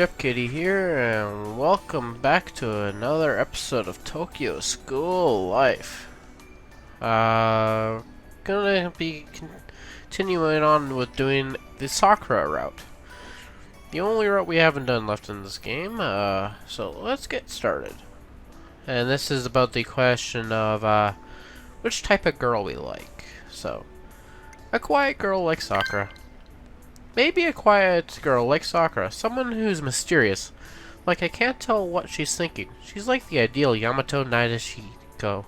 Jeff Kitty here, and welcome back to another episode of Tokyo School Life. Gonna be continuing on with doing the Sakura route. The only route we haven't done left in this game, so let's get started. And this is about the question of, which type of girl we like. So, a quiet girl like Sakura. Maybe a quiet girl like Sakura, someone who's mysterious. Like I can't tell what she's thinking. She's like the ideal Yamato Nadeshiko.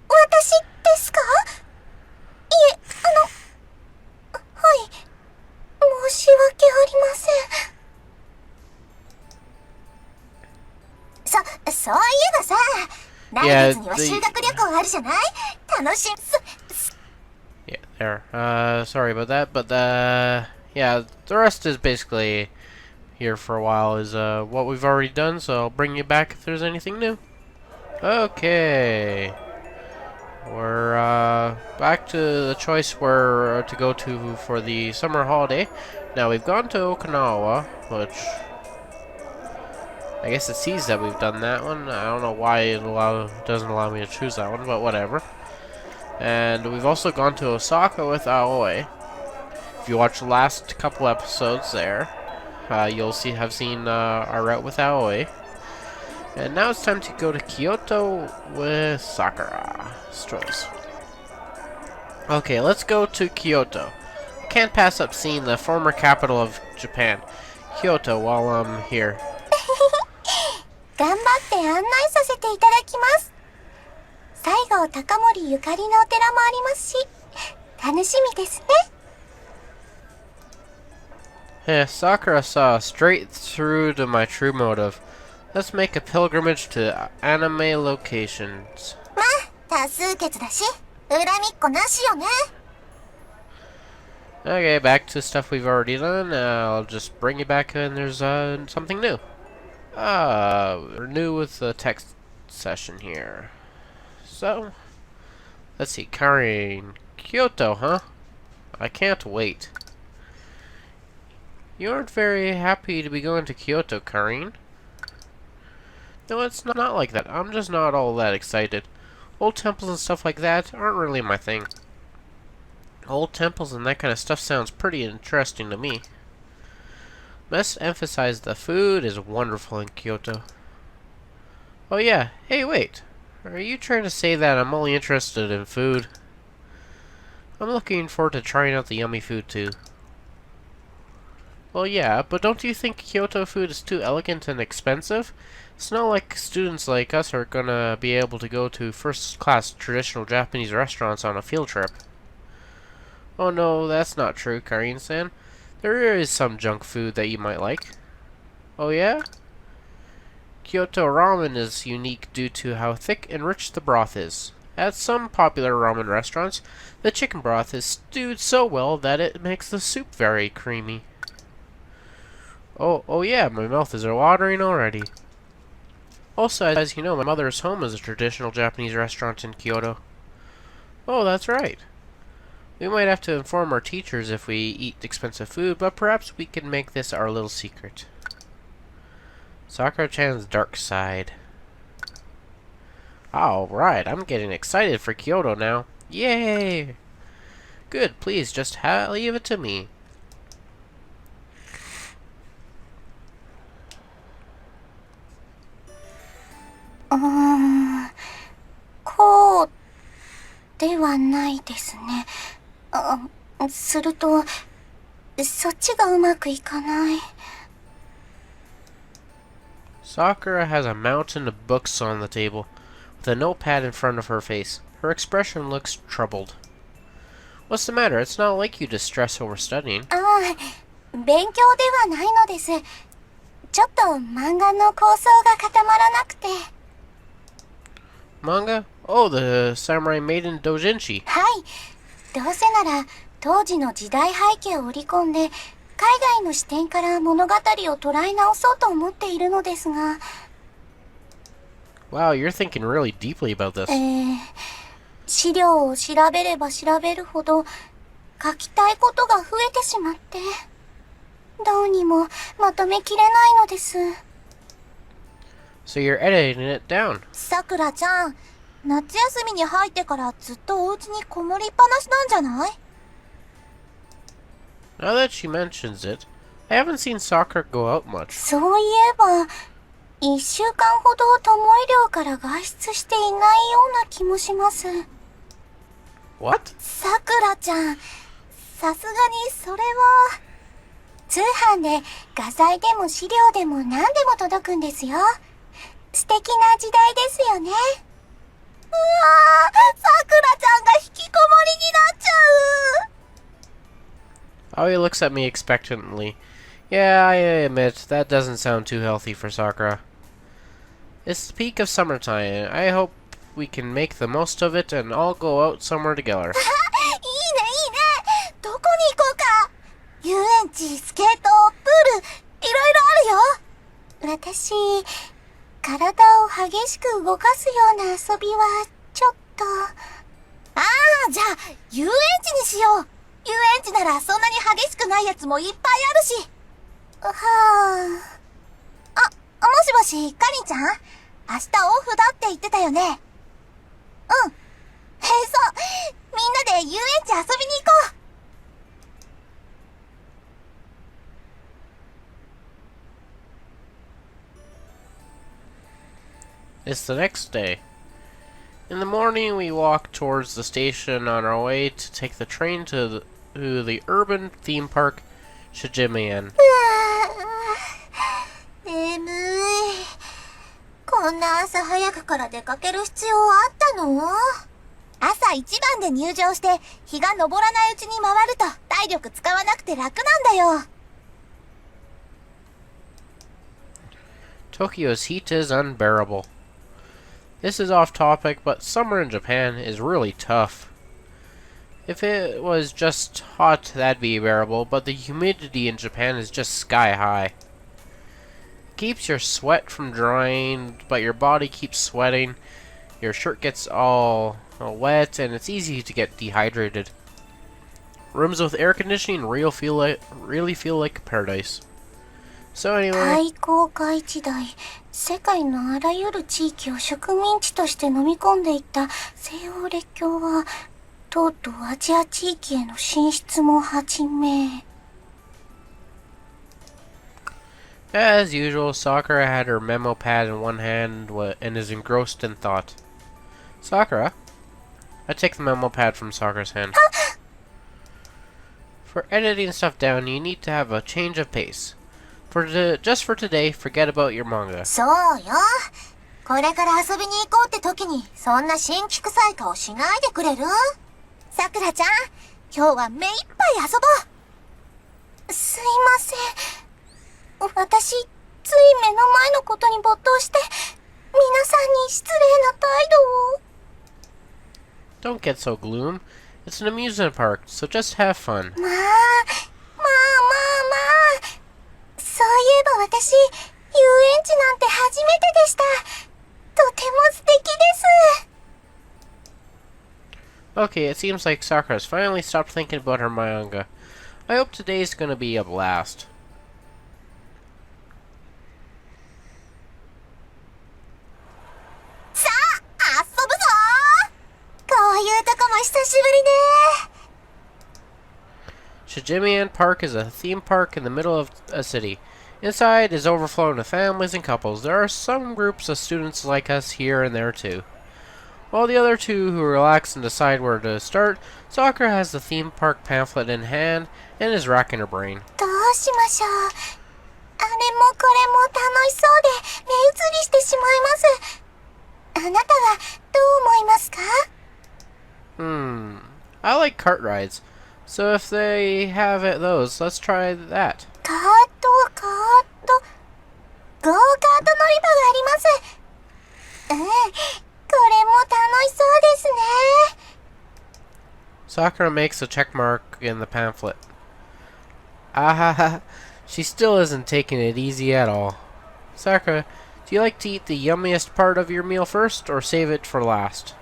私ですか？いえ、はい。申し訳ありません。そういえばさ、来月には修学旅行あるじゃない？楽しみ。Yeah, there. Sorry about that, but yeah, the rest is basically here for a while is what we've already done, so I'll bring you back if there's anything new. Okay. We're back to the choice where to go to for the summer holiday. Now we've gone to Okinawa, which I guess it sees that we've done that one. I don't know why it doesn't allow me to choose that one, but whatever. And we've also gone to Osaka with Aoi. If you watch the last couple episodes there, you'll have seen our route with Aoi. And now it's time to go to Kyoto with Sakura's choice. Okay, let's go to Kyoto. Can't pass up seeing the former capital of Japan, Kyoto, while I'm here. 頑張って案内させていただきます。西郷隆盛ゆかりのお寺もありますし、楽しみですね。Yeah, Sakura saw straight through to my true motive. Let's make a pilgrimage to anime locations. まあ、多数決だし、恨みっこなしよね。Okay, back to stuff we've already done. I'll just bring you back and there's something new. We're new with the text session here. So, let's see, Karin, Kyoto, huh? I can't wait. You aren't very happy to be going to Kyoto, Karin. No, it's not like that. I'm just not all that excited. Old temples and stuff like that aren't really my thing. Old temples and that kind of stuff sounds pretty interesting to me. Must emphasize the food is wonderful in Kyoto. Oh yeah, hey wait. Are you trying to say that I'm only interested in food? I'm looking forward to trying out the yummy food too. Well yeah, but don't you think Kyoto food is too elegant and expensive? It's not like students like us are gonna be able to go to first-class traditional Japanese restaurants on a field trip. Oh no, that's not true, Karin-san. There is some junk food that you might like. Oh yeah? Kyoto ramen is unique due to how thick and rich the broth is. At some popular ramen restaurants, the chicken broth is stewed so well that it makes the soup very creamy. Oh yeah, my mouth is watering already. Also, as you know, my mother's home is a traditional Japanese restaurant in Kyoto. Oh, that's right. We might have to inform our teachers if we eat expensive food, but perhaps we can make this our little secret. Sakura-chan's dark side. Alright, I'm getting excited for Kyoto now. Yay! Good, please, just leave it to me. Mm, こうではないですね。すると、そっちがうまくいかない。Sakura has a mountain of books on the table, with a notepad in front of her face. Her expression looks troubled. What's the matter? It's not like you to stress over studying. 勉強ではないのです。ちょっと漫画の構想が固まらなくて。Manga? Oh, the Samurai Maiden Doujinshi. はい。どうせなら当時の時代背景を織り込んで海外の視点から物語を捉え直そうと思っているのですが。Wow, you're thinking really deeply about this. 資料を調べれば調べるほど書きたいことが増えてしまって。どうにもまとめきれないのです。So you're editing it down. さくらちゃん、夏休みに入ってからずっとお家にこもりっぱなしなんじゃない？ Now that she mentions it, I haven't seen Sakura go out much. そういえば、1週間ほどトモイ寮から外出していないような気もします。What? さくらちゃん、さすがにそれは。通販で画材でも資料でも何でも届くんですよ。素敵な時代ですよね。うわー、さくらちゃんが引きこもりになっちゃう。 Aoi looks at me expectantly. Yeah, I admit, that doesn't sound too healthy for Sakura. It's the peak of summertime. I hope we can make the most of it and all go out somewhere together. いいねいいね。どこに行こうか。遊園地、スケート、プール、いろいろあるよ。私、体を激しく動かすような遊びはちょっと。ああ、じゃあ遊園地にしよう。遊園地ならそんなに激しくないやつもいっぱいあるし。はあ。もしもし、かりんちゃん、明日オフだって言ってたよね。うん。そう。みんなで遊園地遊びに行こう。It's the next day. In the morning, we walk towards the station on our way to take the train to the urban theme park, Shijimian. 眠い。こんな朝早くから出かける必要あったの？朝一番で入場して日が昇らないうちに回ると体力使わなくて楽なんだよ。Tokyo's heat is unbearable. This is off topic, but summer in Japan is really tough. If it was just hot, that'd be bearable, but the humidity in Japan is just sky high. It keeps your sweat from drying, but your body keeps sweating. Your shirt gets all wet, and it's easy to get dehydrated. Rooms with air conditioning really feel like paradise. So anyway, 大航海時代、世界のあらゆる地域を植民地として飲み込んでいった西欧列強は、とうとうアジア地域への進出も始め。as usual, Sakura had her memo pad in one hand and is engrossed in thought. Sakura? I take the memo pad from Sakura's hand. For editing stuff down, you need to have a change of pace. Just for today, forget about your manga. そうよ。これから遊びに行こうって時に、そんな新規臭い顔しないでくれる？さくらちゃん、今日は目いっぱい遊ぼう。すいません。私、つい目の前のことに没頭して、皆さんに失礼な態度を。 Don't get so gloom. It's an amusement park, so just have fun. まあ。そういえば私、遊園地なんて初めてでした。とても素敵です。Okay, it seems like Sakura's finally stopped thinking about her manga. I hope today's gonna be a blast. さあ、遊ぶぞー。こういうとこも久しぶりね。Shijimian Park is a theme park in the middle of a city. Inside is overflowing with families and couples. There are some groups of students like us here and there too. While the other two who relax and decide where to start, Sakura has the theme park pamphlet in hand and is racking her brain. どうしましょう。あれもこれも楽しそうで目移りしてしまいます。あなたはどう思いますか？ I like cart rides. So if they have those, let's try that. カート、ゴーカート乗り場があります。これも楽しそうですね。Sakura makes a check mark in the pamphlet. Ah, she still isn't taking it easy at all. Sakura, do you like to eat the yummiest part of your meal first, or save it for last?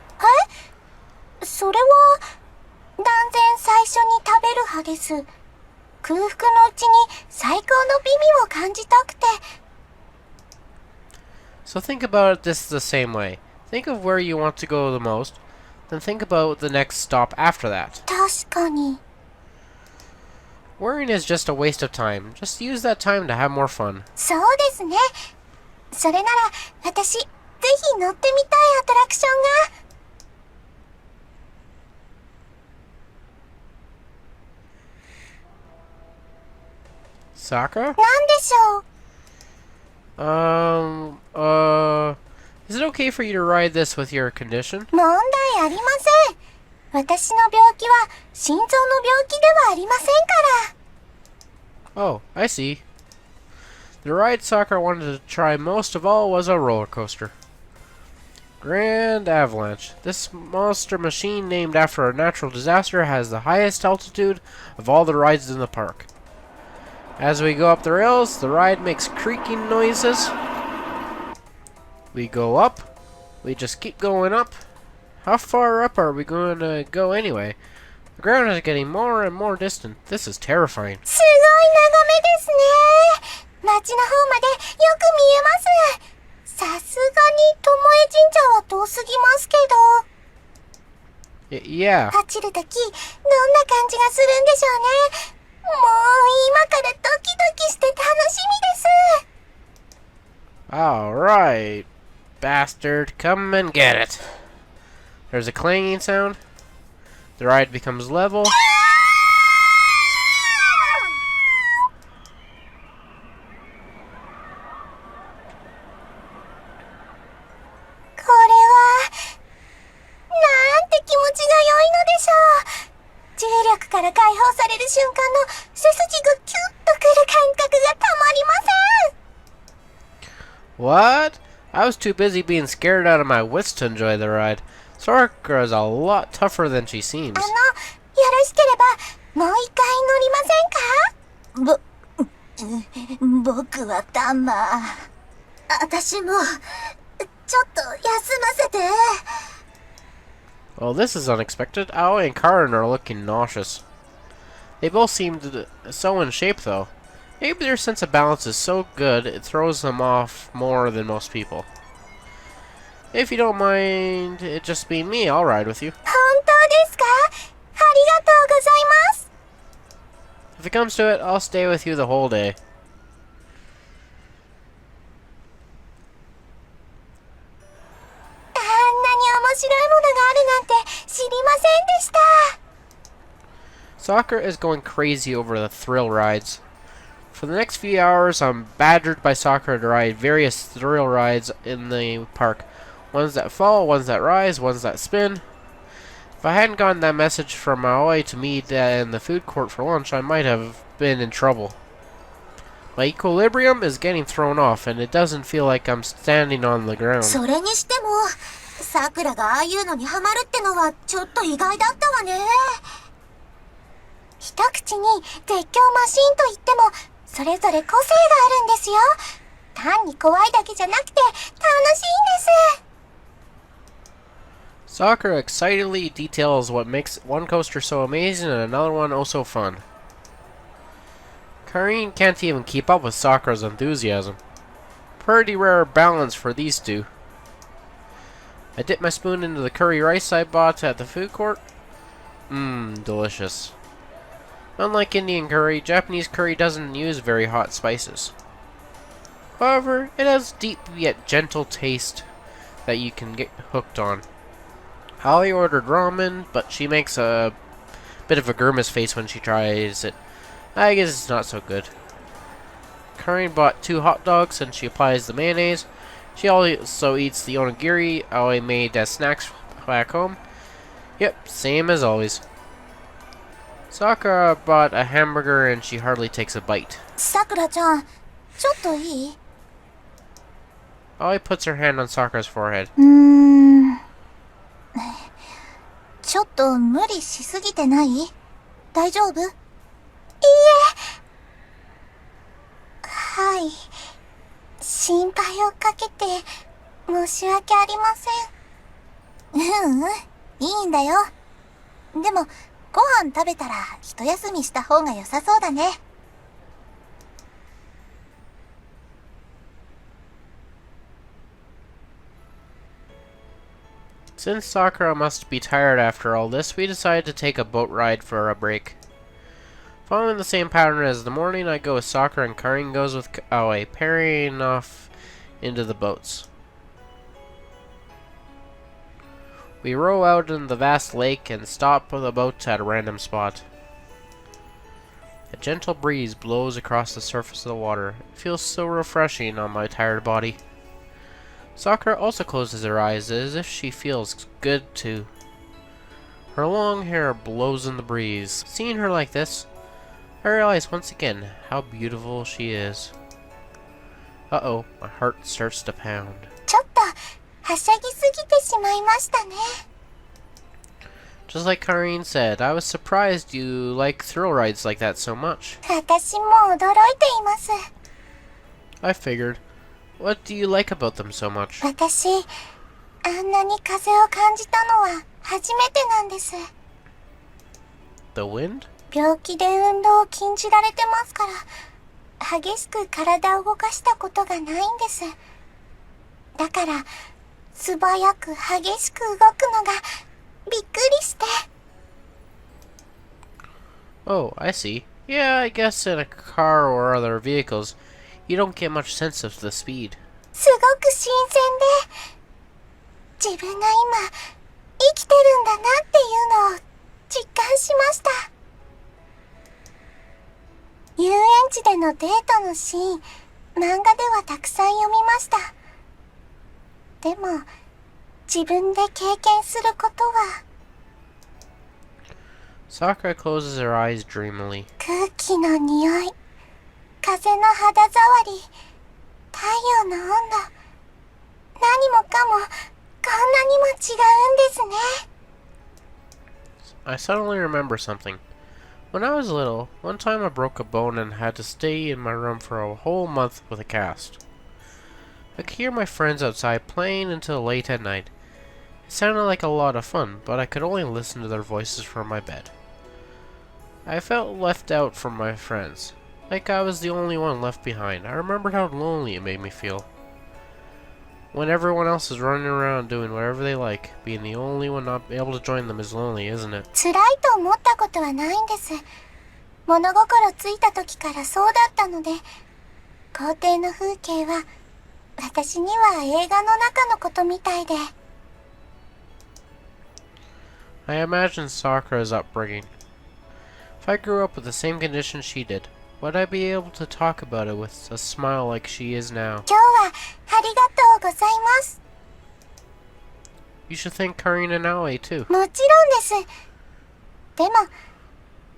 それは断然最初に食べる派です。空腹のうちに最高の美味を感じたくて。So think about this the same way. Think of where you want to go the most, then think about the next stop after that. 確かに。Worrying is just a waste of time. Just use that time to have more fun. そうですね。それなら私、ぜひ乗ってみたいアトラクションが。Sakura? なんでしょう。Is it okay for you to ride this with your condition? 問題ありません。私の病気は心臓の病気ではありませんから。Oh, I see. The ride Sakura wanted to try most of all was a roller coaster. Grand Avalanche. This monster machine named after a natural disaster has the highest altitude of all the rides in the park. As we go up the rails, the ride makes creaking noises. We go up. We just keep going up. How far up are we going to go anyway? The ground is getting more and more distant. This is terrifying. すごい眺めですね。町の方までよく見えます。さすがに巴神社は遠すぎますけど。Yeah. 走るとき、どんな感じがするんでしょうね。もう今からドキドキして楽しみです。Alright, bastard, come and get it. There's a clanging sound. The ride becomes level. これは、なんて気持ちが良いのでしょう。重力から解放される瞬間の背筋がキュッとくる感覚がたまりません。 What? I was too busy being scared out of my wits to enjoy the ride. Sakura's a lot tougher than she seems. よろしければ、もう一回乗りませんか？僕はタンマー。私も、ちょっと休ませて。Well, this is unexpected. Aoi and Karin are looking nauseous. They both seem so in shape, though. Maybe their sense of balance is so good, it throws them off more than most people. If you don't mind it just being me, I'll ride with you. 本当ですか？ありがとうございます。If it comes to it, I'll stay with you the whole day. あんなに面白いものがあるなんて知りませんでした。Sakura is going crazy over the thrill rides. For the next few hours, I'm badgered by Sakura to ride various thrill rides in the park. Ones that fall, ones that rise, ones that spin. If I hadn't gotten that message from Aoi to meet in the food court for lunch, I might have been in trouble. My equilibrium is getting thrown off, and it doesn't feel like I'm standing on the ground. それにしても、さくらがああいうのにハマるってのはちょっと意外だったわね。一口に絶叫マシンといっても、それぞれ個性があるんですよ。単に怖いだけじゃなくて楽しいんです。Sakura excitedly details what makes one coaster so amazing and another one oh so fun. Karin can't even keep up with Sakura's enthusiasm. Pretty rare balance for these two. I dip my spoon into the curry rice I bought at the food court. Mmm, delicious. Unlike Indian curry, Japanese curry doesn't use very hot spices. However, it has deep yet gentle taste that you can get hooked on. Holly ordered ramen, but she makes a bit of a grimace face when she tries it. I guess it's not so good. Karin bought 2 hot dogs and she applies the mayonnaise. She also eats the onigiri Aoi made as snacks back home. Yep, same as always. Sakura bought a hamburger and she hardly takes a bite. さくらちゃん、ちょっといい？ Aoi puts her hand on Sakura's forehead. ちょっと無理しすぎてない？大丈夫？いいえ。はい。心配をかけて申し訳ありません。いいんだよ。でも、ご飯食べたら一休みした方が良さそうだね。Since Sakura must be tired after all this, we decide to take a boat ride for a break. Following the same pattern as the morning, I go with Sakura and Karin goes with Aoi, pairing off into the boats. We row out in the vast lake and stop the boat at a random spot. A gentle breeze blows across the surface of the water. It feels so refreshing on my tired body. Sakura also closes her eyes as if she feels good too. Her long hair blows in the breeze. Seeing her like this, I realize once again how beautiful she is. Uh-oh, my heart starts to pound. ちょっとはしゃぎすぎてしまいましたね。Just like Karin said, I was surprised you like thrill rides like that so much. 私も驚いています。I figured. What do you like about them so much? 私、あんなに風を感じたのは初めてなんです。The wind? 病気で運動を禁じられてますから、激しく体を動かしたことがないんです。だから、素早く激しく動くのがびっくりして。Oh, I see. Yeah, I guess in a car or other vehicles, you don't get much sense of the speed. すごく新鮮で、自分が今、生きてるんだなっていうのを実感しました。遊園地でのデートのシーン、漫画ではたくさん読みました。でも、自分で経験することは、Sakura closes her eyes dreamily. 空気の匂い、風の肌触り、太陽の温度、何もかもこんなにも違うんですね。I suddenly remember something. When I was little, one time I broke a bone and had to stay in my room for a whole month with a cast. I could hear my friends outside playing until late at night. It sounded like a lot of fun, but I could only listen to their voices from my bed. I felt left out from my friends, like I was the only one left behind. I remembered how lonely it made me feel. When everyone else is running around doing whatever they like, being the only one not able to join them is lonely, isn't it? 辛いと思ったことはないんです。物心ついた時からそうだったので、校庭の風景は私には映画の中のことみたいで。I imagine Sakura's upbringing. If I grew up with the same conditions she did, would I be able to talk about it with a smile like she is now? 今日はありがとうございます。You should thank Karin and Aoi too. もちろんです。でも、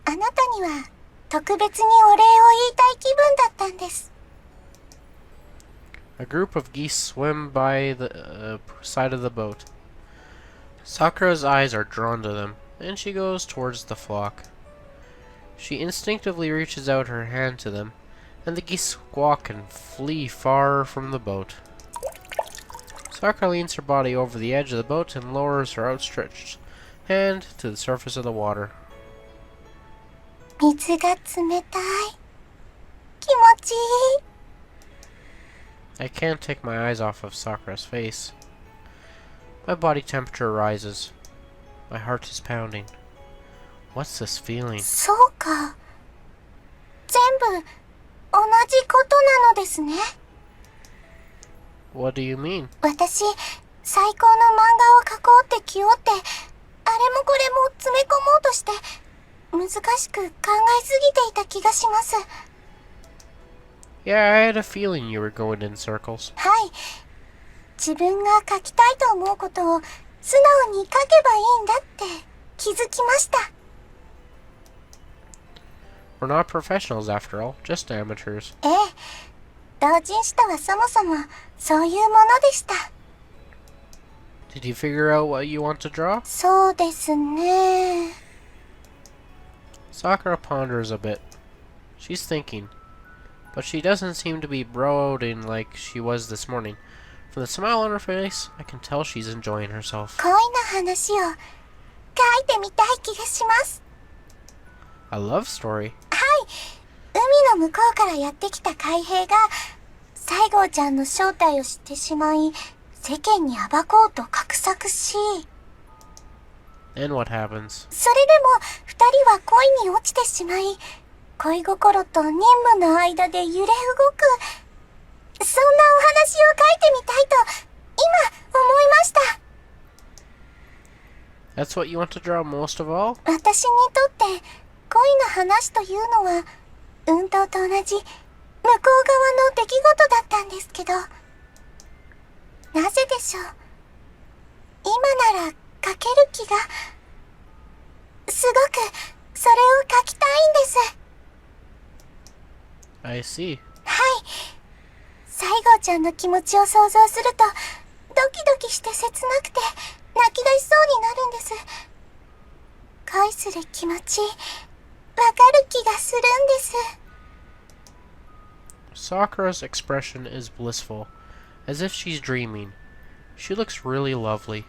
あなたには特別にお礼を言いたい気分だったんです。A group of geese swim by the side of the boat. Sakura's eyes are drawn to them, and she goes towards the flock. She instinctively reaches out her hand to them, and the geese squawk and flee far from the boat. Sakura leans her body over the edge of the boat and lowers her outstretched hand to the surface of the water. 水が冷たい。気持ちいい。I can't take my eyes off of Sakura's face. My body temperature rises. My heart is pounding. What's this feeling? そうか。全部同じことなのですね。What do you mean? 私、最高の漫画を描こうって気負って、あれもこれも詰め込もうとして、難しく考えすぎていた気がします。Yeah, I had a feeling you were going in circles. はい。自分が描きたいと思うことを素直に描けばいいんだって気づきました。We're not professionals after all, just amateurs. ええ。同人誌とはそもそもそういうものでした。Did you figure out what you want to draw? そうですね。Sakura ponders a bit. She's thinking, but she doesn't seem to be brooding like she was this morning. From the smile on her face, I can tell she's enjoying herself. 恋の話を描いてみたい気がします。A love story? はい。海の向こうからやってきた海兵が、西郷ちゃんの正体を知ってしまい、世間に暴こうと画策し。And what happens? それでも、二人は恋に落ちてしまい、恋心と任務の間で揺れ動く。そんなお話を書いてみたいと、今、思いました。That's what you want to draw most of all? 私にとって、恋の話というのは、運動と同じ、向こう側の出来事だったんですけど、なぜでしょう。今なら書ける気が、すごく、それを書きたいんです。I see. はい。西郷ちゃんの気持ちを想像すると、ドキドキして切なくて、泣き出しそうになるんです。恋する気持ち、わかる気がするんです。Sakura's expression is blissful, as if she's dreaming. She looks really lovely.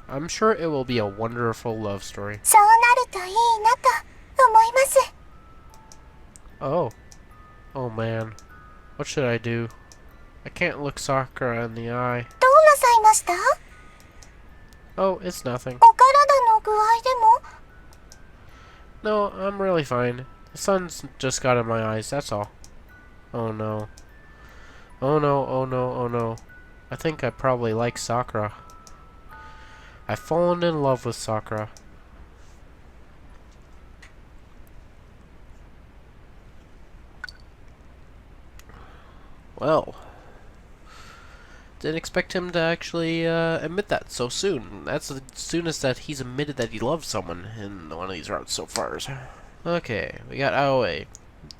I'm sure it will be a wonderful love story. そうなるといいなと思います。Oh. Oh man. What should I do? I can't look Sakura in the eye. どうなさいました？ Oh, it's nothing. お体の具合でも？ No, I'm really fine. The sun's just got in my eyes, that's all. Oh no. Oh no, oh no, oh no. I think I probably like Sakura. I've fallen in love with Sakura. Well, didn't expect him to actually admit that so soon. That's the soonest that he's admitted that he loves someone in one of these routes so far. Okay, we got Aoi.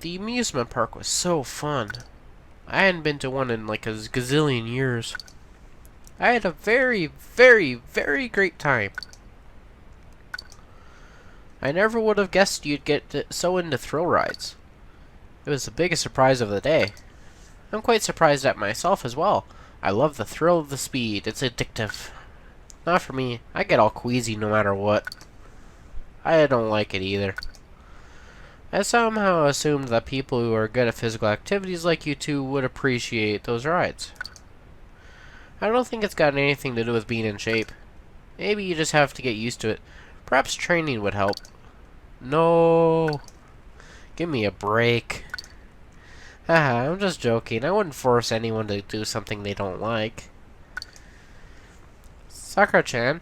The amusement park was so fun. I hadn't been to one in like a gazillion years. I had a very, very, very great time. I never would have guessed you'd get so into thrill rides. It was the biggest surprise of the day. I'm quite surprised at myself as well. I love the thrill of the speed. It's addictive. Not for me. I get all queasy no matter what. I don't like it either. I somehow assumed that people who are good at physical activities like you two would appreciate those rides. I don't think it's got anything to do with being in shape. Maybe you just have to get used to it. Perhaps training would help. No. Give me a break. Haha, I'm just joking. I wouldn't force anyone to do something they don't like. Sakura-chan,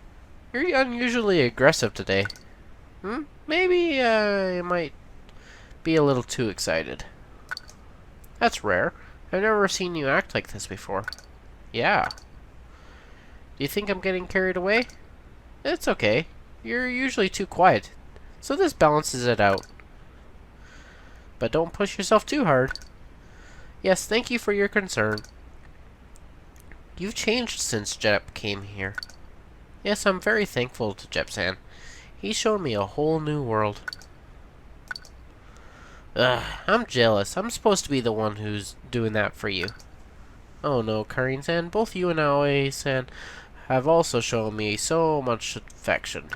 you're unusually aggressive today. Maybe I might be a little too excited. That's rare. I've never seen you act like this before. Yeah. Do you think I'm getting carried away? It's okay. You're usually too quiet, so this balances it out. But don't push yourself too hard. Yes, thank you for your concern. You've changed since Jep came here. Yes, I'm very thankful to Jep-san. He showed me a whole new world. Ugh, I'm jealous. I'm supposed to be the one who's doing that for you. Oh no, Karin-san, both you and Aoi-san have also shown me so much affection.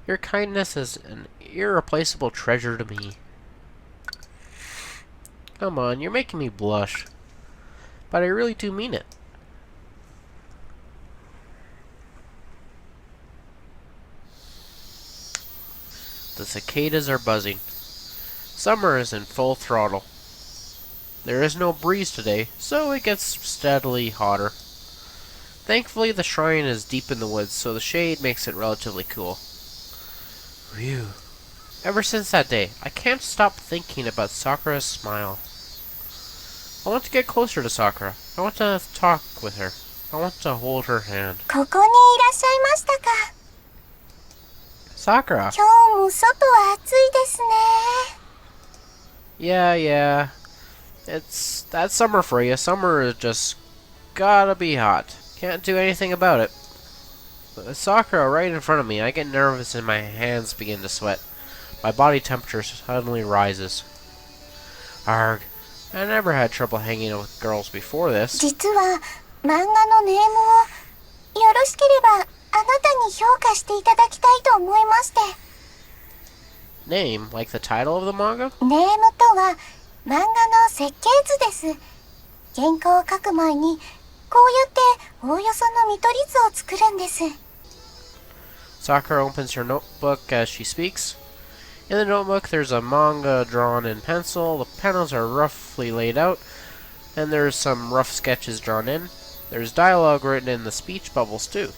Your kindness is an irreplaceable treasure to me. Come on, you're making me blush. But I really do mean it. The cicadas are buzzing. Summer is in full throttle. There is no breeze today, so it gets steadily hotter. Thankfully, the shrine is deep in the woods, so the shade makes it relatively cool. Phew. Ever since that day, I can't stop thinking about Sakura's smile. I want to get closer to Sakura. I want to talk with her. I want to hold her hand. ここにいらっしゃいましたか。 Sakura! 今日も外は暑いですね。 Yeah. That's summer for you. Summer is just gotta be hot. Can't do anything about it. With Sakura right in front of me, I get nervous and my hands begin to sweat. My body temperature suddenly rises. Arg. I never had trouble hanging out with girls before this. 実は漫画のネームをよろしければあなたに評価していただきたいと思いまして。Name, like the title of the manga? ネームとは漫画の設計図です。原稿を書く前にこうやっておおよその見取り図を作るんです。 Sakura opens her notebook as she speaks. In the notebook, there's a manga drawn in pencil. The panels are roughly laid out, and there's some rough sketches drawn in. There's dialogue written in the speech bubbles, too.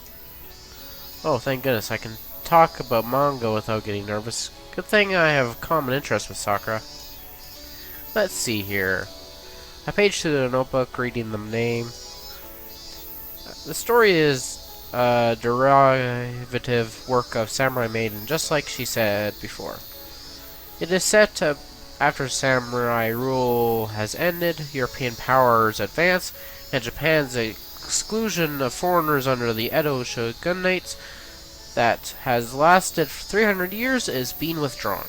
Oh, thank goodness, I can talk about manga without getting nervous. Good thing I have a common interest with Sakura. Let's see here. I page through the notebook, reading the name. The story is a derivative work of Samurai Maiden, just like she said before. It is set after samurai rule has ended, European powers advance, and Japan's exclusion of foreigners under the Edo shogunate that has lasted for 300 years is being withdrawn.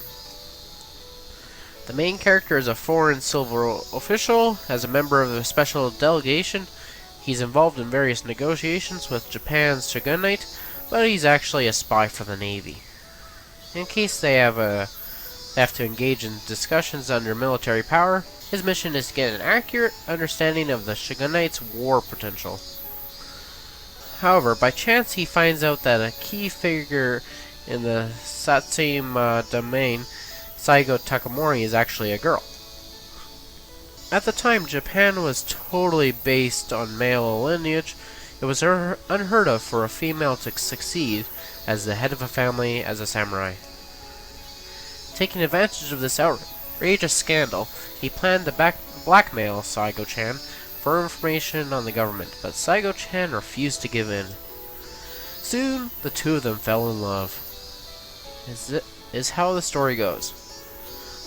The main character is a foreign civil official. As a member of the special delegation, he's involved in various negotiations with Japan's shogunate, but he's actually a spy for the Navy. In case they have to engage in discussions under military power, his mission is to get an accurate understanding of the shogunate's war potential. However, by chance he finds out that a key figure in the Satsuma domain, Saigo Takamori, is actually a girl. At the time, Japan was totally based on male lineage. It was unheard of for a female to succeed as the head of a family as a samurai. Taking advantage of this outrageous scandal, he planned to blackmail Saigo-chan for information on the government, but Saigo-chan refused to give in. Soon, the two of them fell in love. Is how the story goes.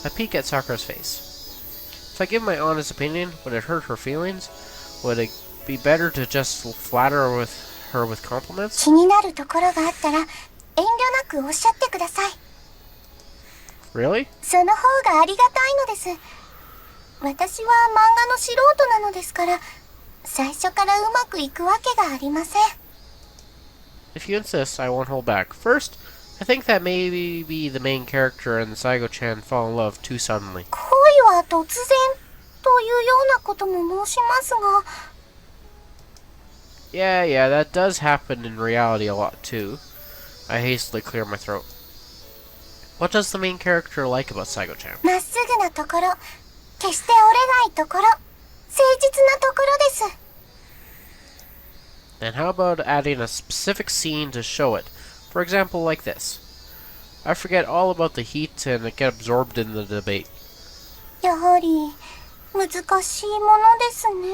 I peek at Sakura's face. If I give my honest opinion, would it hurt her feelings? Would it be better to just flatter her with compliments? 気になるところがあったら遠慮なくおっしゃってください。 Really? その方がありがたいのです。私は漫画の素人なのですから、最初からうまくいくわけがありません。 If you insist, I won't hold back. First, I think that maybe the main character and Saigo-chan fall in love too suddenly. 恋は突然というようなことも申しますが。 Yeah, that does happen in reality a lot too. I hastily clear my throat. What does the main character like about Saigo-chan? まっすぐなところ、決して折れないところ、誠実なところです。 And how about adding a specific scene to show it? For example, like this. I forget all about the heat and get absorbed in the debate. やはり難しいものですね。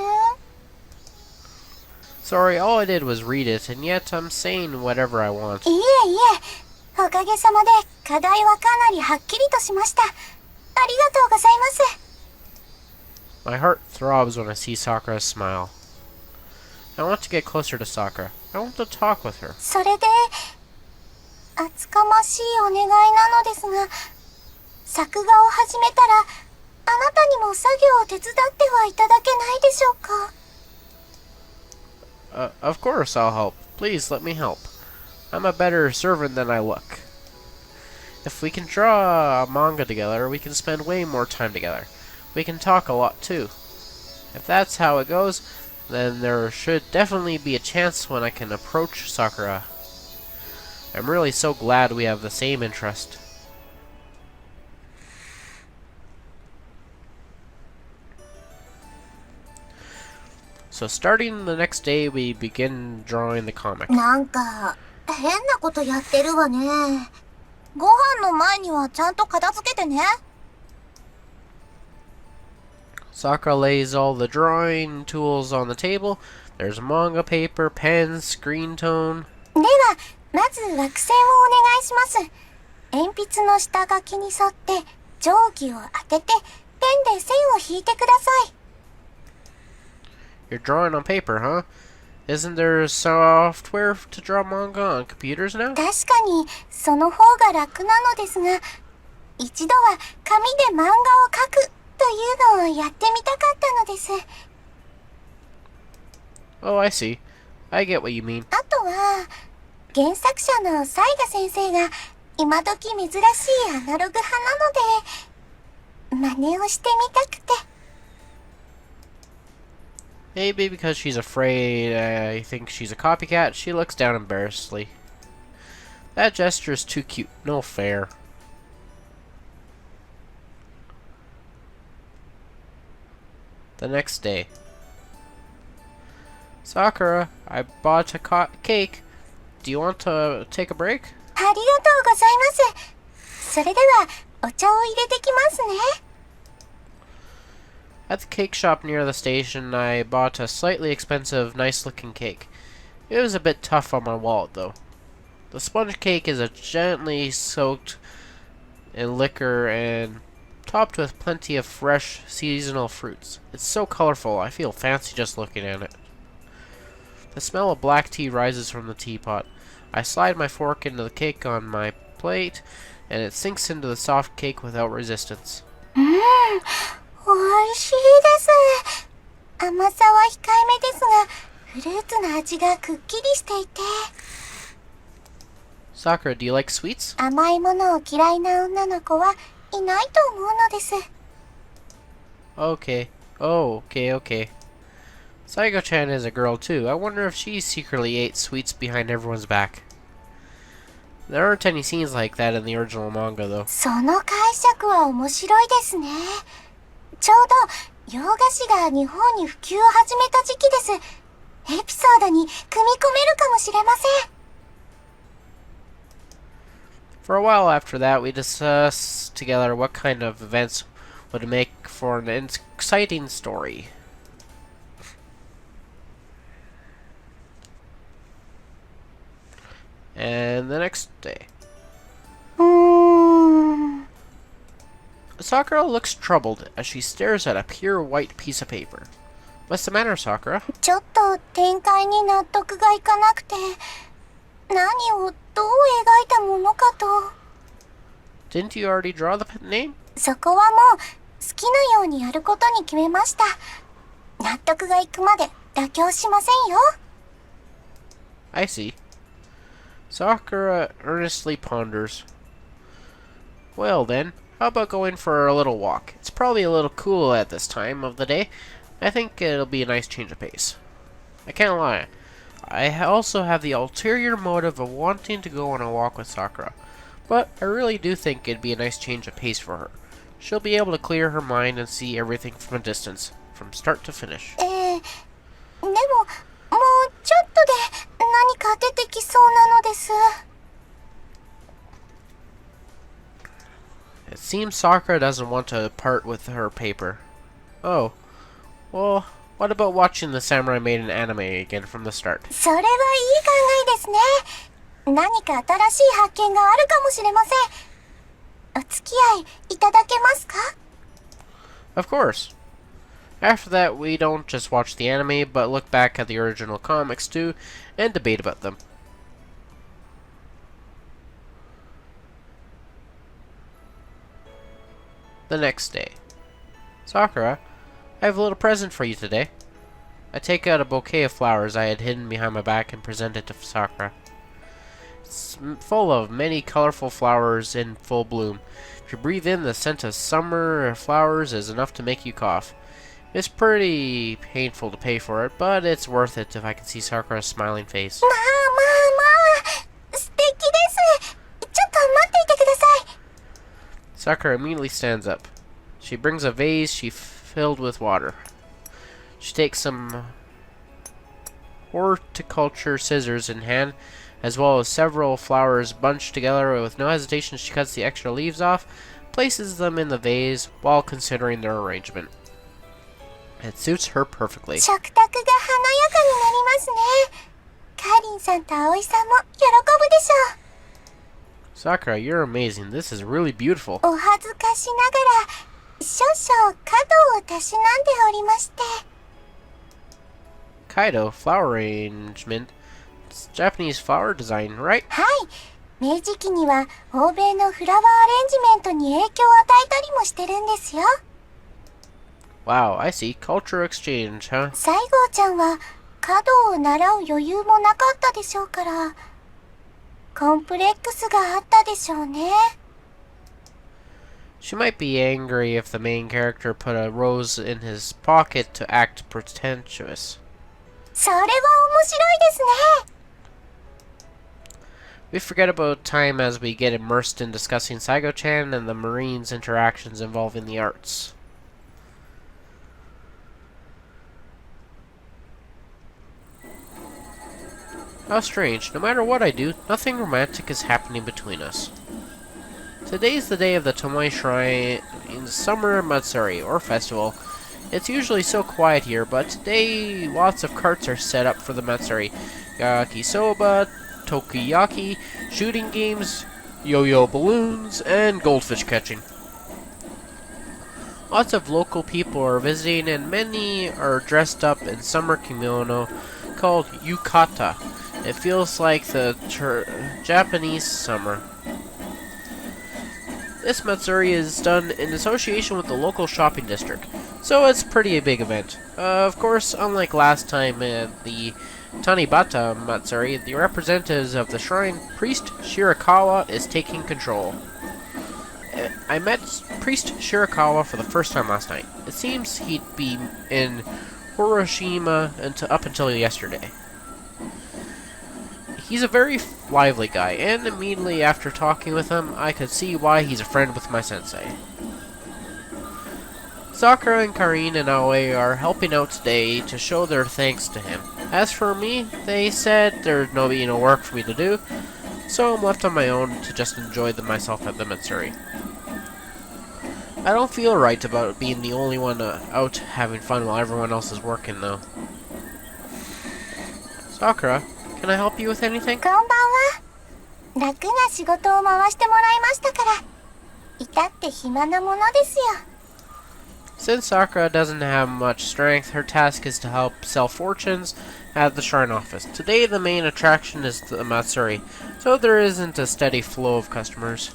Sorry, all I did was read it, and yet I'm saying whatever I want. いえいえ。 おかげさまで課題はかなりはっきりとしました。ありがとうございます。 My heart throbs when I see Sakura's smile. I want to get closer to Sakura. I want to talk with her. それで、厚かましいお願いなのですが、作画を始めたら、あなたにも作業を手伝ってはいただけないでしょうか。 Of course I'll help. Please let me help. I'm a better servant than I look. If we can draw a manga together, we can spend way more time together. We can talk a lot too. If that's how it goes, then there should definitely be a chance when I can approach Sakura. I'm really so glad we have the same interest. So starting the next day, we begin drawing the comic. なんか変なことやってるわね。ご飯の前にはちゃんと片付けてね。 Sakura lays all the drawing tools on the table. There's manga paper, pens, screen tone. では、まず枠線をお願いします。鉛筆の下書きに沿って定規を当ててペンで線を引いてください。 You're drawing on paper, huh? Isn't there software to draw manga on computers now? 確かにその方が楽なのですが、一度は紙で漫画を描くというのをやってみたかったのです。 Oh, I see. I get what you mean. あとは原作者の雑賀先生が今時珍しいアナログ派なので、真似をしてみたくて。Maybe because she's afraid I think she's a copycat, she looks down embarrassedly. That gesture is too cute. No fair. The next day. Sakura, I bought a cake. Do you want to take a break? ありがとうございます。それでは、お茶を入れてきますね。At the cake shop near the station, I bought a slightly expensive, nice-looking cake. It was a bit tough on my wallet, though. The sponge cake is gently soaked in liquor and topped with plenty of fresh, seasonal fruits. It's so colorful, I feel fancy just looking at it. The smell of black tea rises from the teapot. I slide my fork into the cake on my plate, and it sinks into the soft cake without resistance. 美味しいです。甘さは控えめですが、フルーツの味がくっきりしていて。Sakura, do you like sweets? 甘いものを嫌いな女の子はいないと思うのです。Okay. Oh, okay. Saigo-chan is a girl too. I wonder if she secretly ate sweets behind everyone's back. There aren't any scenes like that in the original manga, though. その解釈は面白いですね。ちょうど洋菓子が日本に普及を始めた時期です。エピソードに組み込めるかもしれません。For a while after that, we discussed together what kind of events would make for an exciting story. And the next day. Sakura looks troubled as she stares at a pure white piece of paper. What's the matter, Sakura? ちょっと展開に納得がいかなくて、何をどう描いたものかと。Didn't you already draw the name? そこはもう好きなようにやることに決めました。納得がいくまで妥協しませんよ。I see. Sakura earnestly ponders. Well then, how about going for a little walk? It's probably a little cool at this time of the day. I think it'll be a nice change of pace. I can't lie. I also have the ulterior motive of wanting to go on a walk with Sakura. But I really do think it'd be a nice change of pace for her. She'll be able to clear her mind and see everything from a distance, from start to finish. でも、もうちょっとで何か出てきそうなのです。It seems Sakura doesn't want to part with her paper. Oh, well, what about watching the Samurai Maiden anime again from the start? それはいい考えですね。何か新しい発見があるかもしれません。お付き合いいただけますか？ Of course. After that, we don't just watch the anime, but look back at the original comics too, and debate about them. The next day. Sakura, I have a little present for you today. I take out a bouquet of flowers I had hidden behind my back and present it to Sakura. It's full of many colorful flowers in full bloom. If you breathe in, the scent of summer flowers is enough to make you cough. It's pretty painful to pay for it, but it's worth it if I can see Sakura's smiling face. まあ、素敵です。ちょっと待っていてください。Sakura immediately stands up. She brings a vase she filled with water. She takes some horticulture scissors in hand, as well as several flowers bunched together. With no hesitation, she cuts the extra leaves off, places them in the vase while considering their arrangement. It suits her perfectly. 食卓が華やかになりますね。カーリンさんと葵さんも喜ぶでしょう。Sakura, you're amazing. This is really beautiful. お恥ずかしながら、少々角をたしなんでおりまして。Kaido, flower arrangement. It's Japanese flower design, right? はい。明治期には欧米のフラワーアレンジメントに影響を与えたりもしてるんですよ。Wow, I see. Culture exchange, huh? 西郷ちゃんは華道を習う余裕もなかったでしょうから。コンプレックスがあったでしょうね。She might be angry if the main character put a rose in his pocket to act pretentious. それは面白いですね。We forget about time as we get immersed in discussing Saigo-chan and the Marines' interactions involving the arts. How strange. No matter what I do, nothing romantic is happening between us. Today's the day of the Tomoe Shrine in Summer Matsuri, or festival. It's usually so quiet here, but today lots of carts are set up for the Matsuri. Yakisoba, Tokiyaki, shooting games, yo-yo balloons, and goldfish catching. Lots of local people are visiting, and many are dressed up in summer kimono called yukata. It feels like the Japanese summer. This Matsuri is done in association with the local shopping district, so it's pretty a big event. Of course, unlike last time at the Tanibata Matsuri, the representatives of the shrine, Priest Shirakawa, is taking control. I met Priest Shirakawa for the first time last night. It seems he'd be in Hiroshima up until yesterday. He's a very lively guy, and immediately after talking with him, I could see why he's a friend with my sensei. Sakura and Karin and Aoi are helping out today to show their thanks to him. As for me, they said there'd be no work for me to do, so I'm left on my own to just enjoy myself at the Matsuri. I don't feel right about being the only one out having fun while everyone else is working, though. Sakura, can I help you with anything? こんばんは。楽な仕事を回してもらいましたから。至って暇なものですよ。Since Sakura doesn't have much strength, her task is to help sell fortunes at the shrine office. Today the main attraction is the Matsuri, so there isn't a steady flow of customers.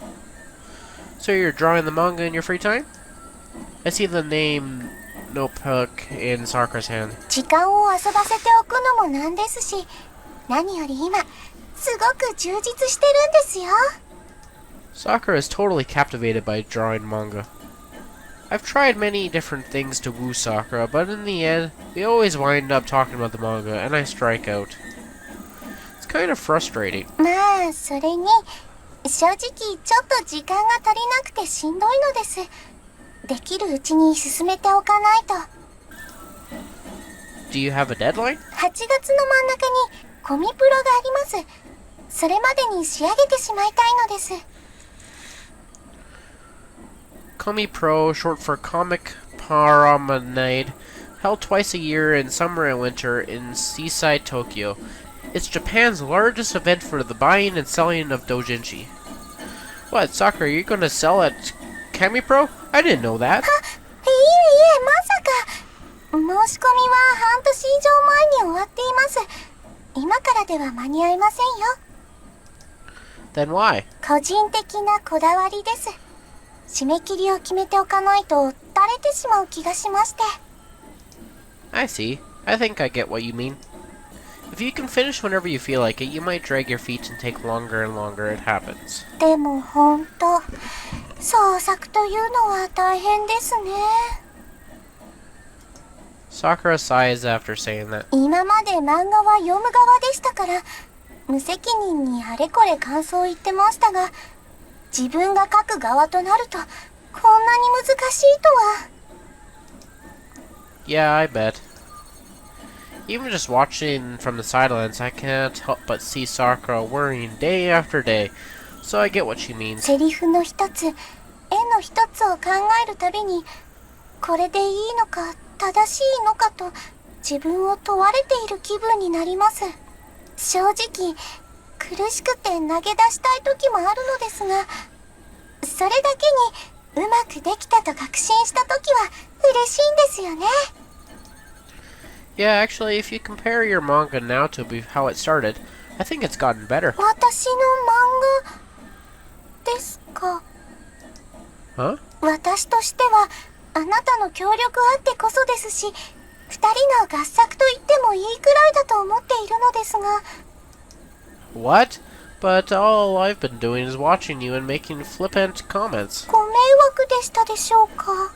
So you're drawing the manga in your free time? I see the name notebook in Sakura's hand. 時間を遊ばせておくのもなんですし、何より今、すごく充実してるんですよ。Sakura is totally captivated by drawing manga. I've tried many different things to woo Sakura, but in the end, we always wind up talking about the manga, and I strike out. It's kind of frustrating. まあ、それに、正直ちょっと時間が足りなくてしんどいのです。できるうちに進めておかないと。Do you have a deadline? 8月の真ん中にコミプロがあります。それまでに仕上げてしまいたいのです。Komi Pro, short for Comic Promenade, held twice a year in summer and winter in seaside Tokyo. It's Japan's largest event for the buying and selling of doujinshi. What, Sakura, you're gonna sell at Kami Pro? I didn't know that. いえいえ、まさか。申し込みは半年以上前に終わっています。今からでは間に合いませんよ。Then why? 個人的なこだわりです。締め切りを決めておかないと垂れてしまう気がしまして。I see. I think I get what you mean. If you can finish whenever you feel like it, you might drag your feet and take longer and longer. It happens. でもほんと、創作というのは大変ですね。Sakura sighs after saying that. 今まで漫画は読む側でしたから、無責任にあれこれ感想を言ってましたが、自分が書く側となると、こんなに難しいとは。Yeah, I bet. Even just watching from the sidelines, I can't help but see Sakura worrying day after day. So I get what she means. セリフの一つ、絵の一つを考えるたびに、これでいいのか正しいのかと自分を問われている気分になります。正直苦しくて投げ出したい時もあるのですが、それだけにうまくできたと確信した時は嬉しいんですよね。Yeah, actually, if you compare your manga now to how it started, I think it's gotten better. 私の漫画ですか。Huh? 私としてはあなたの協力あってこそですし、二人の合作と言ってもいいくらいだと思っているのですが。What? But all I've been doing is watching you and making flippant comments. ご迷惑でしたでしょうか？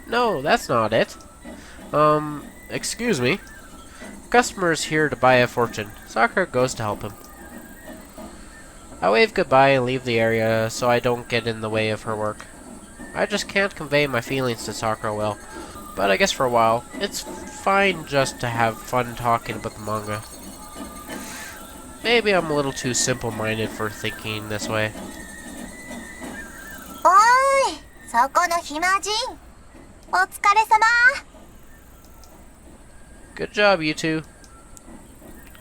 No, that's not it. Excuse me. Customer's here to buy a fortune. Sakura goes to help him. I wave goodbye and leave the area so I don't get in the way of her work. I just can't convey my feelings to Sakura well, but I guess for a while, it's fine just to have fun talking about the manga. Maybe I'm a little too simple-minded for thinking this way. おーい、そこの暇人。お疲れ様。 Good job, you two.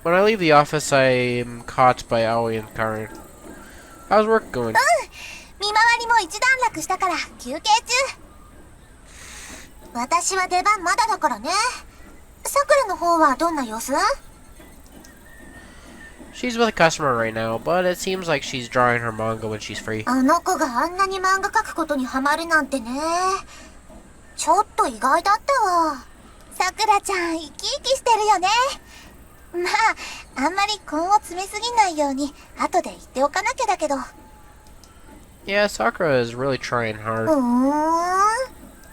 When I leave the office, I am caught by Aoi and Karin. How's work going? 見回りも一段落したから休憩中。私は出番まだだからね。さくらの方はどんな様子？ She's with a customer right now, but it seems like she's drawing her manga when she's free. あの子があんなに漫画描くことにハマるなんてね。ちょっと意外だったわ。さくらちゃん生き生きしてるよね。まあ、あんまり根を詰めすぎないように後で言っておかなきゃだけど。Yeah, Sakura is really trying hard.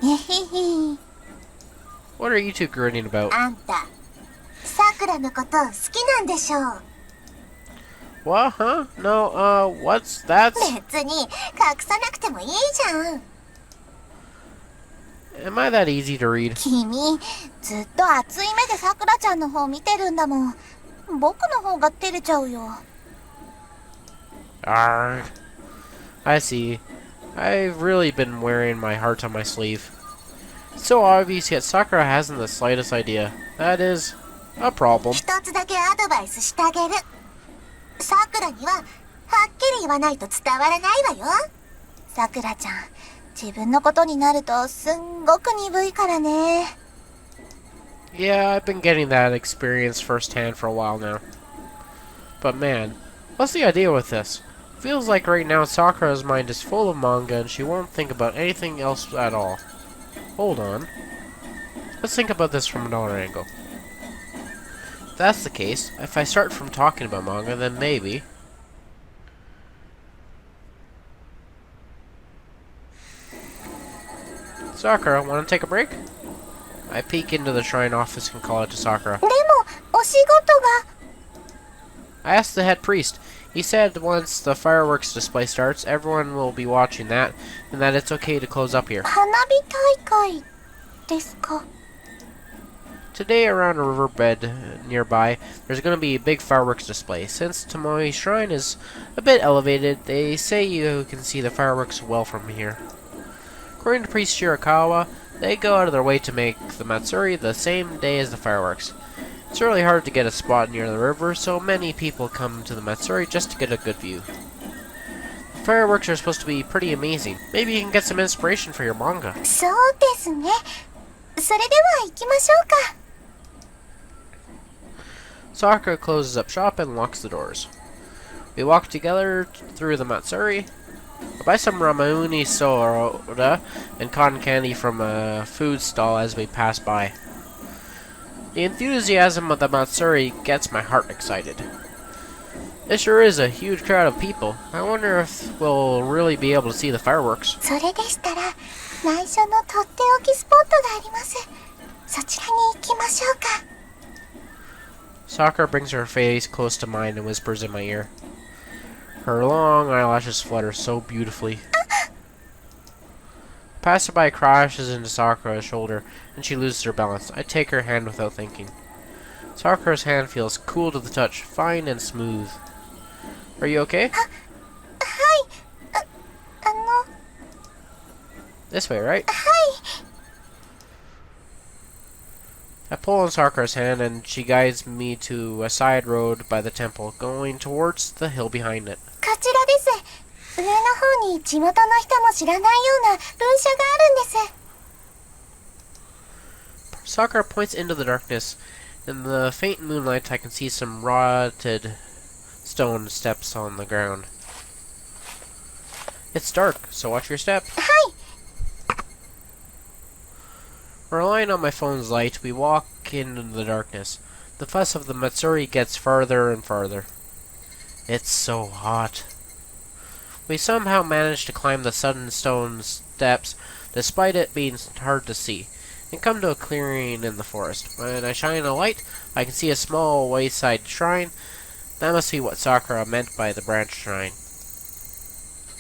えへへ。 What are you two grinning about? あんた、さくらのこと好きなんでしょう。 What, huh? No, what's that? 別に隠さなくてもいいじゃん。 Am I that easy to read? 君、ずっと熱い目でさくらちゃんの方見てるんだもん。僕の方が照れちゃうよ。 Arrgh. I see. I've really been wearing my heart on my sleeve. It's so obvious, yet Sakura hasn't the slightest idea. That is a problem. 一つだけアドバイスしてあげる。さくらにははっきり言わないと伝わらないわよ。さくらちゃん、自分のことになるとすんごく鈍いからね。 Yeah, I've been getting that experience firsthand for a while now. But man, what's the idea with this? Feels like right now Sakura's mind is full of manga and she won't think about anything else at all. Hold on. Let's think about this from another angle. If that's the case, if I start from talking about manga, then maybe... Sakura, wanna take a break? I peek into the shrine office and call out to Sakura. でも、お仕事が。 I asked the head priest. He said once the fireworks display starts, everyone will be watching that, and that it's okay to close up here. 花火大会ですか。 Today, around a riverbed nearby, there's going to be a big fireworks display. Since Tomoe's shrine is a bit elevated, they say you can see the fireworks well from here. According to Priest Shirakawa, they go out of their way to make the Matsuri the same day as the fireworks. It's really hard to get a spot near the river, so many people come to the Matsuri just to get a good view. The fireworks are supposed to be pretty amazing. Maybe you can get some inspiration for your manga. そうですね。それでは行きましょうか。 Sakura closes up shop and locks the doors. We walk together through the Matsuri. I buy some Ramauni soda and cotton candy from a food stall as we pass by. The enthusiasm of the Matsuri gets my heart excited. There sure is a huge crowd of people. I wonder if we'll really be able to see the fireworks. それでしたら、内緒のとっておきスポットがあります。そちらに行きましょうか。 Sakura brings her face close to mine and whispers in my ear. Her long eyelashes flutter so beautifully. Passerby crashes into Sakura's shoulder, and she loses her balance. I take her hand without thinking. Sakura's hand feels cool to the touch, fine and smooth. Are you okay? はい。This way, right? はい。 I pull on Sakura's hand, and she guides me to a side road by the temple, going towards the hill behind it. こちらです。上の方に地元の人も知らないような文書があるんです。 Sakura points into the darkness. In the faint moonlight, I can see some rotted stone steps on the ground. It's dark, so watch your step. はい。 Relying on my phone's light, we walk into the darkness. The fuss of the Matsuri gets farther and farther. It's so hot. We somehow managed to climb the sunstone steps, despite it being hard to see, and come to a clearing in the forest. When I shine a light, I can see a small wayside shrine. That must be what Sakura meant by the branch shrine.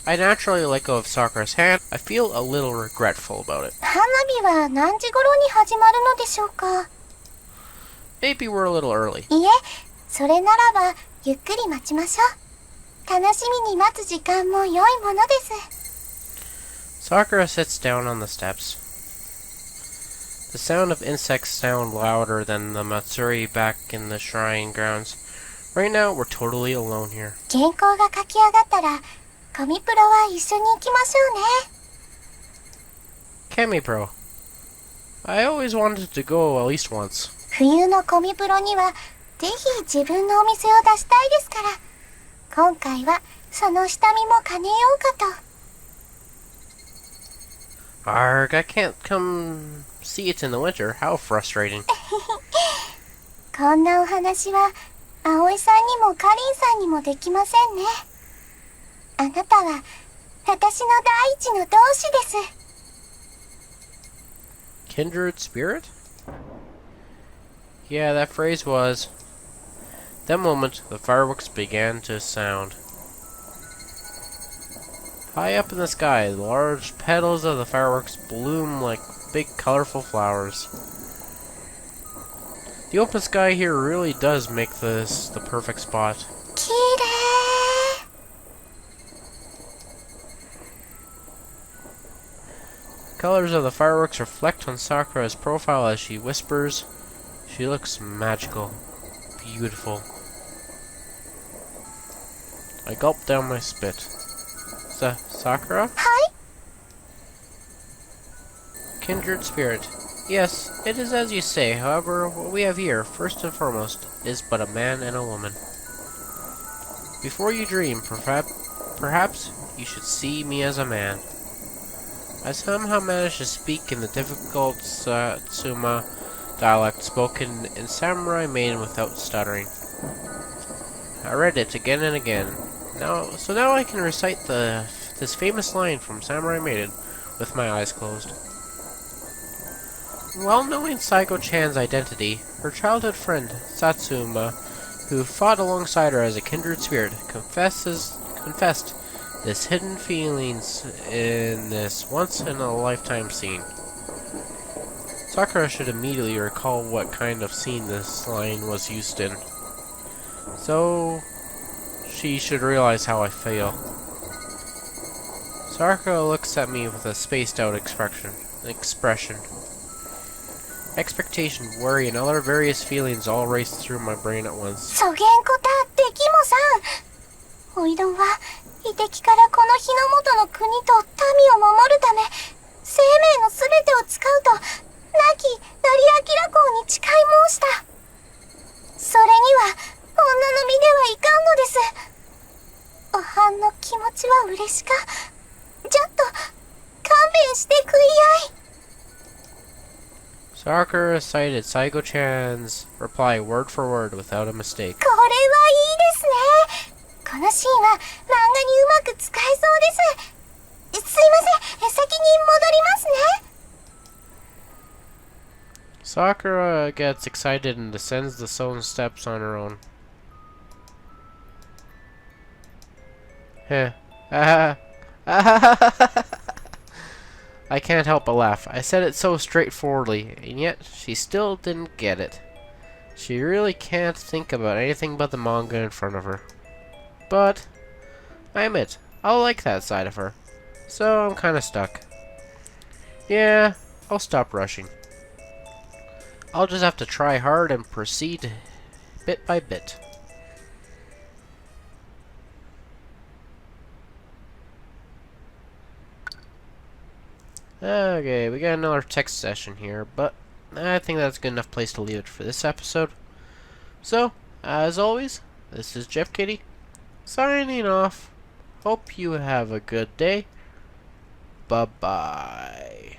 I naturally let go of Sakura's hand. I feel a little regretful about it. 花火は何時頃に始まるのでしょうか？ Maybe we're a little early. いえ、それならばゆっくり待ちましょう。楽しみに待つ時間も良いものです。 Sakura sits down on the steps. The sound of insects sound louder than the Matsuri back in the shrine grounds. Right now, we're totally alone here. 原稿が書き上がったら、コミプロは一緒に行きましょうね。 Camipro. I always wanted to go at least once. 冬のコミプロには、ぜひ自分のお店を出したいですから、今回はその下見も兼ねようかと。 Arg, I can't come see it in the winter. How frustrating. こんなお話は、葵さんにもかりんさんにもできませんね。あなたは、私の第一の同志です。 Kindred spirit? Yeah, that phrase was. That moment, the fireworks began to sound. High up in the sky, the large petals of the fireworks bloom like big colorful flowers. The open sky here really does make this the perfect spot. きれい。 Colors of the fireworks reflect on Sakura's profile as she whispers. She looks magical, beautiful. I gulp down my spit. Sakura? はい。 Kindred spirit. Yes, it is as you say. However, what we have here, first and foremost, is but a man and a woman. Before you dream, perhaps you should see me as a man. I somehow managed to speak in the difficult Satsuma dialect spoken in Samurai Maiden without stuttering. I read it again and again. So now I can recite this famous line from Samurai Maiden with my eyes closed. While knowing Saiko-chan's identity, her childhood friend, Satsuma, who fought alongside her as a kindred spirit, confessed this hidden feelings in this once-in-a-lifetime scene. Sakura should immediately recall what kind of scene this line was used in. So, she should realize how I feel. Sakura looks at me with a spaced-out expression. Expectation, worry, and other various feelings all race through my brain at once. そげんこた、できもさん。おいどんは、遺敵からこの日の元の国と民を守るため、生命のすべてを使うと、亡き成明公に誓い申した。それには、女の身ではいかんのです。おはんの気持ちは嬉しか。ちょっと、勘弁してくいやい。 Sakura recited Saiko-chan's reply word for word without a mistake. これはいいですね。このシーンは漫画にうまく使えそうです。すいません、先に戻りますね。 Sakura gets excited and descends the stone steps on her own. Heh. I can't help but laugh. I said it so straightforwardly, and yet she still didn't get it. She really can't think about anything but the manga in front of her. But, I admit, I like that side of her. So I'm kinda stuck. Yeah, I'll stop rushing. I'll just have to try hard and proceed bit by bit. Okay, we got another text session here, but I think that's a good enough place to leave it for this episode. So, as always, this is Jeff Kitty, signing off. Hope you have a good day. Bye-bye.